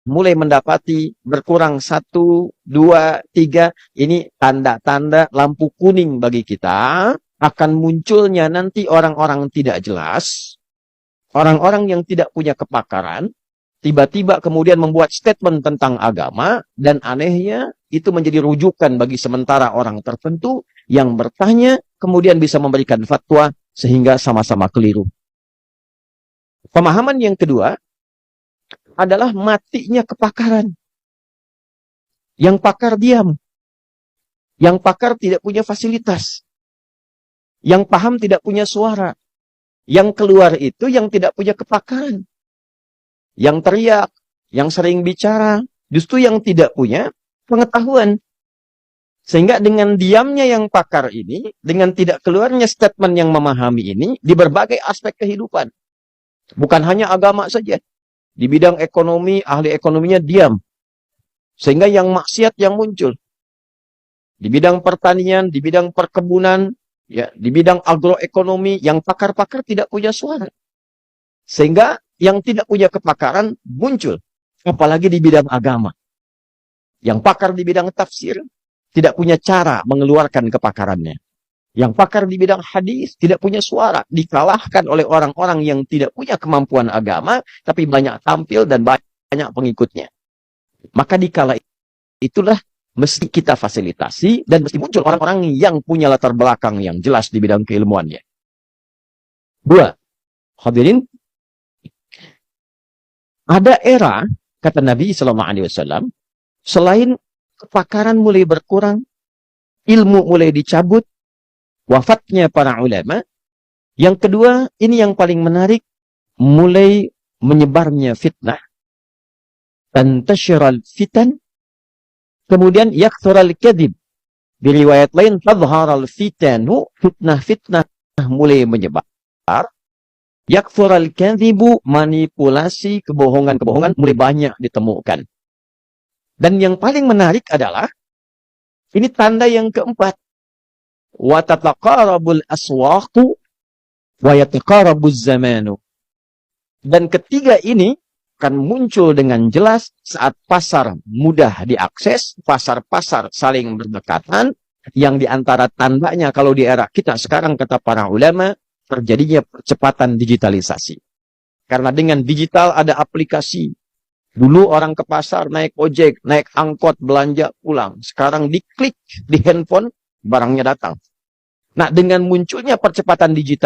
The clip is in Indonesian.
mulai mendapati berkurang 1, 2, 3, ini tanda-tanda lampu kuning bagi kita, akan munculnya nanti orang-orang tidak jelas, orang-orang yang tidak punya kepakaran, tiba-tiba kemudian membuat statement tentang agama, dan anehnya itu menjadi rujukan bagi sementara orang tertentu yang bertanya, kemudian bisa memberikan fatwa, sehingga sama-sama keliru. Pemahaman yang kedua adalah matinya kepakaran. Yang pakar diam. Yang pakar tidak punya fasilitas. Yang paham tidak punya suara. Yang keluar itu yang tidak punya kepakaran. Yang teriak, yang sering bicara, justru yang tidak punya pengetahuan. Sehingga dengan diamnya yang pakar ini, dengan tidak keluarnya statement yang memahami ini, di berbagai aspek kehidupan. Bukan hanya agama saja. Di bidang ekonomi, ahli ekonominya diam. Sehingga yang maksiat yang muncul. Di bidang pertanian, di bidang perkebunan, ya, di bidang agroekonomi, yang pakar-pakar tidak punya suara. Sehingga yang tidak punya kepakaran muncul. Apalagi di bidang agama. Yang pakar di bidang tafsir tidak punya cara mengeluarkan kepakarannya. Yang pakar di bidang hadis tidak punya suara. Dikalahkan oleh orang-orang yang tidak punya kemampuan agama, tapi banyak tampil dan banyak pengikutnya. Maka dikala itulah mesti kita fasilitasi dan mesti muncul orang-orang yang punya latar belakang yang jelas di bidang keilmuannya. 2. Hadirin, ada era, kata Nabi SAW, selain kepakaran mulai berkurang, ilmu mulai dicabut, wafatnya para ulama. Yang kedua, ini yang paling menarik, mulai menyebarnya fitnah. Tantashiral fitan, kemudian yakthural kadhib. Di riwayat lain, tadharal fitanu, fitnah-fitnah mulai menyebar. Yakthural kadhibu, manipulasi, kebohongan-kebohongan mulai banyak ditemukan. Dan yang paling menarik adalah, ini tanda yang keempat. وَتَتَقَارَبُ الْأَسْوَاقُ وَيَتَقَارَبُ الزَّمَانُ. Dan ketiga ini akan muncul dengan jelas saat pasar mudah diakses, pasar-pasar saling berdekatan, yang diantara tandanya kalau di era kita sekarang, kata para ulama, terjadinya percepatan digitalisasi. Karena dengan digital ada aplikasi. Dulu orang ke pasar, naik ojek, naik angkot, belanja, pulang. Sekarang diklik di handphone, barangnya datang. Nah, dengan munculnya percepatan digital